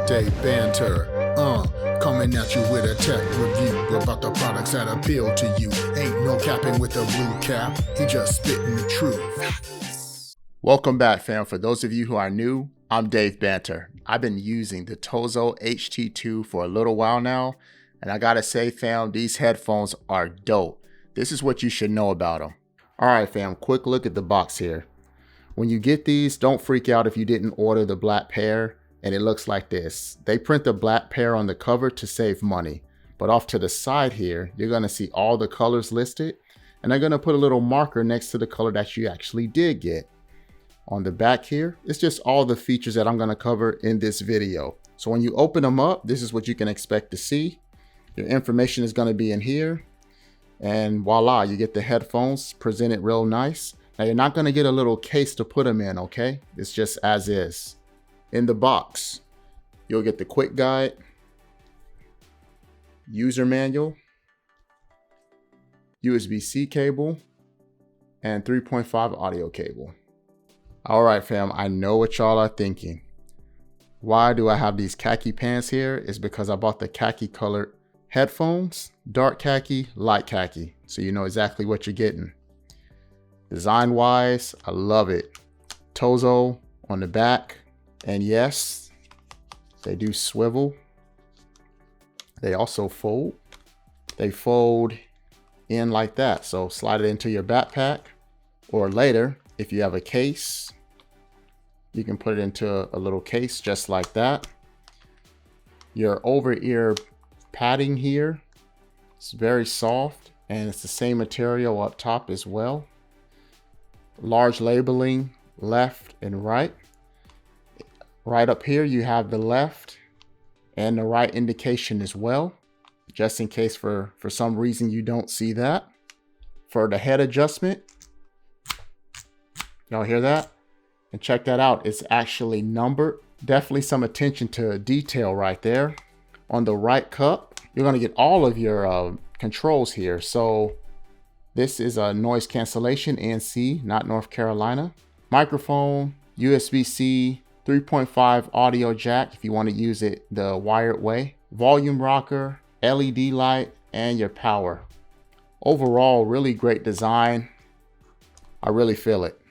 Day banter, coming at you with a tech review about the products that appeal to you. Ain't no capping with the blue cap, he just spitting the truth. Welcome back, fam. For those of you who are new, I'm Dave Banter. I've been using the Tozo HT2 for a little while now, and I gotta say, fam, these headphones are dope. This is what you should know about them. All right, fam, quick look at the box here. When you get these, don't freak out if you didn't order the black pair and it looks like this. They print the black pair on the cover to save money, but off to the side here, you're gonna see all the colors listed, and they're gonna put a little marker next to the color that you actually did get. On the back here, it's just all the features that I'm gonna cover in this video. So when you open them up, this is what you can expect to see. Your information is gonna be in here, and voila, you get the headphones presented real nice. Now you're not gonna get a little case to put them in, okay? It's just as is. In the box, you'll get the quick guide, user manual, USB-C cable, and 3.5 audio cable. All right, fam, I know what y'all are thinking. Why do I have these khaki pants here? It's because I bought the khaki colored headphones, dark khaki, light khaki. So you know exactly what you're getting. Design wise, I love it. Tozo on the back. And yes, they do swivel. They also fold. They fold in like that. So slide it into your backpack, or later, if you have a case, you can put it into a little case just like that. Your over-ear padding here, it's very soft, and it's the same material up top as well. Large labeling left and right. Right up here, you have the left and the right indication as well, just in case for some reason you don't see that. For the head adjustment, y'all hear that? And check that out, it's actually numbered. Definitely some attention to detail right there. On the right cup, you're gonna get all of your controls here. So this is a noise cancellation, ANC, not North Carolina. Microphone, USB-C, 3.5 audio jack if you want to use it the wired way. Volume rocker, LED light, and your power. Overall, really great design. I really feel it.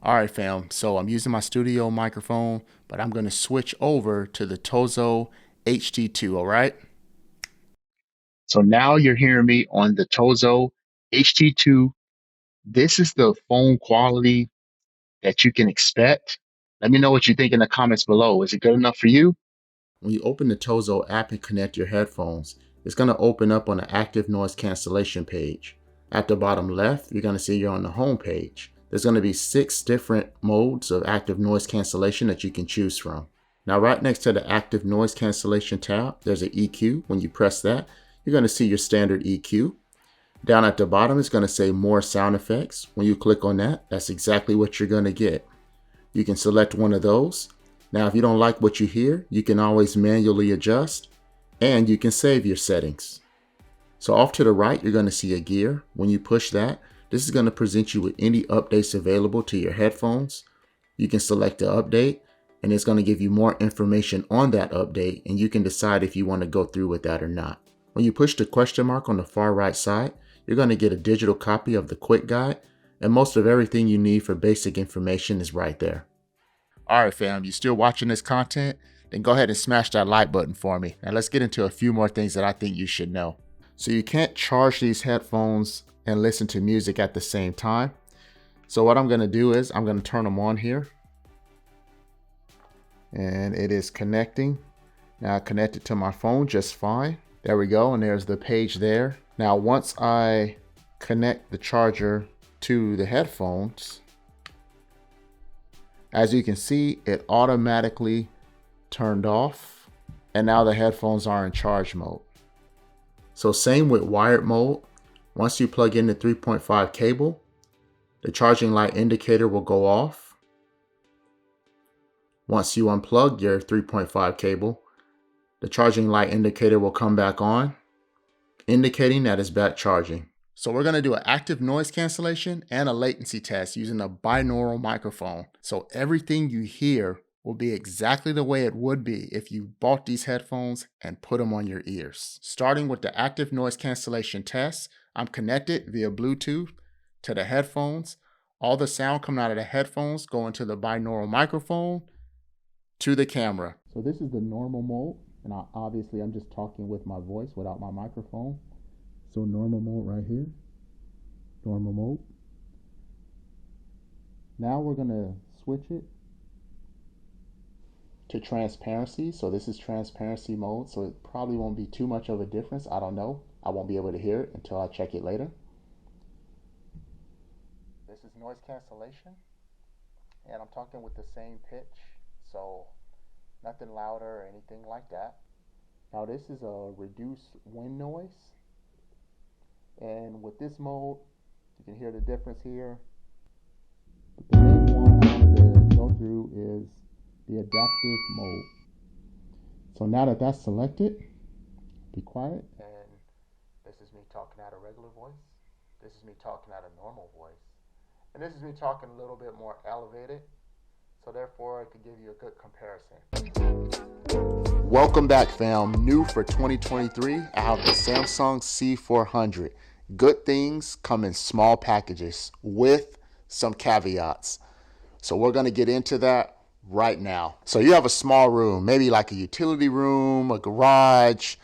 All right, fam, so I'm using my studio microphone, but I'm gonna switch over to the Tozo HT2, all right? So now you're hearing me on the Tozo HT2. This is the phone quality that you can expect. Let me know what you think in the comments below. Is it good enough for you? When you open the Tozo app and connect your headphones, it's gonna open up on an active noise cancellation page. At the bottom left, you're gonna see you're on the home page. There's gonna be 6 different modes of active noise cancellation that you can choose from. Now, right next to the active noise cancellation tab, there's an EQ. When you press that, you're gonna see your standard EQ. Down at the bottom, it's gonna say more sound effects. When you click on that, that's exactly what you're gonna get. You can select one of those. Now, if you don't like what you hear, you can always manually adjust, and you can save your settings. So off to the right, you're gonna see a gear. When you push that, this is gonna present you with any updates available to your headphones. You can select the update, and it's gonna give you more information on that update, and you can decide if you wanna go through with that or not. When you push the question mark on the far right side, you're gonna get a digital copy of the quick guide, and most of everything you need for basic information is right there. All right, fam, you still watching this content? Then go ahead and smash that like button for me. Now let's get into a few more things that I think you should know. So you can't charge these headphones and listen to music at the same time. So what I'm gonna do is I'm gonna turn them on here. And it is connecting. Now connected to my phone just fine. There we go, and there's the page there. Now once I connect the charger to the headphones, as you can see, it automatically turned off, and now the headphones are in charge mode. So same with wired mode. Once you plug in the 3.5 cable, the charging light indicator will go off. Once you unplug your 3.5 cable, the charging light indicator will come back on, indicating that it's back charging. So we're gonna do an active noise cancellation and a latency test using a binaural microphone. So everything you hear will be exactly the way it would be if you bought these headphones and put them on your ears. Starting with the active noise cancellation test, I'm connected via Bluetooth to the headphones. All the sound coming out of the headphones go into the binaural microphone to the camera. So this is the normal mode, and obviously I'm just talking with my voice without my microphone. So normal mode right here, normal mode. Now we're gonna switch it to transparency. So this is transparency mode, so it probably won't be too much of a difference. I don't know. I won't be able to hear it until I check it later. This is noise cancellation, and I'm talking with the same pitch, so nothing louder or anything like that. Now this is a reduced wind noise, and with this mode, you can hear the difference here. But the main one I wanted to go through is the adaptive mode. So now that that's selected, be quiet. And this is me talking at a regular voice. This is me talking at a normal voice. And this is me talking a little bit more elevated. So therefore, I could give you a good comparison. Welcome back, fam. New for 2023, I have the Samsung C400. Good things come in small packages with some caveats. So we're going to get into that right now. So you have a small room, maybe like a utility room, a garage,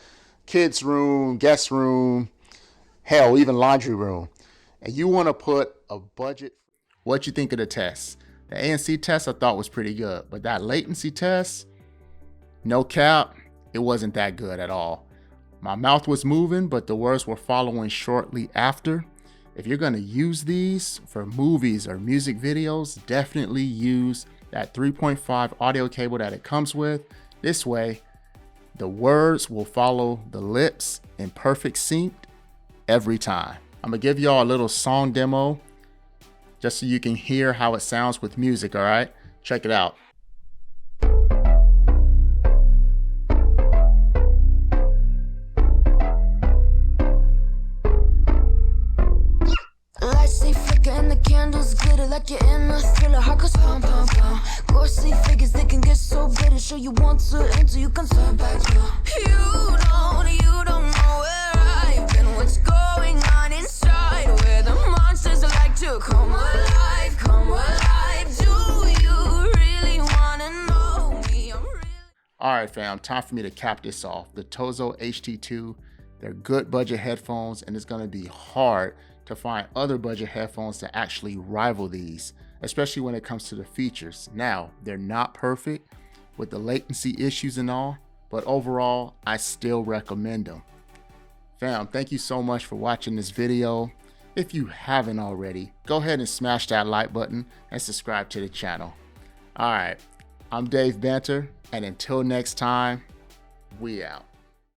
kids room, guest room, hell, even laundry room. And you want to put a budget. What you think of the test? The ANC test I thought was pretty good, but that latency test, no cap, it wasn't that good at all. My mouth was moving, but the words were following shortly after. If you're going to use these for movies or music videos, definitely use that 3.5 audio cable that it comes with. This way, the words will follow the lips in perfect sync every time. I'm going to give y'all a little song demo just so you can hear how it sounds with music, all right? Check it out. And the candles glitter like you're in a thriller. Heart goes pum pum pum. Ghostly figures, they can get so bitter. Show you want to enter, you can turn back now. You don't know where I've been. What's going on inside? Where the monsters like to come alive, come alive. Do you really wanna know me? All right, fam, time for me to cap this off. The Tozo HT2, they're good budget headphones, and it's gonna be hard to find other budget headphones that actually rival these, especially when it comes to the features. Now, they're not perfect with the latency issues and all, but overall, I still recommend them. Fam, thank you so much for watching this video. If you haven't already, go ahead and smash that like button and subscribe to the channel. All right, I'm Dave Banter, and until next time, we out.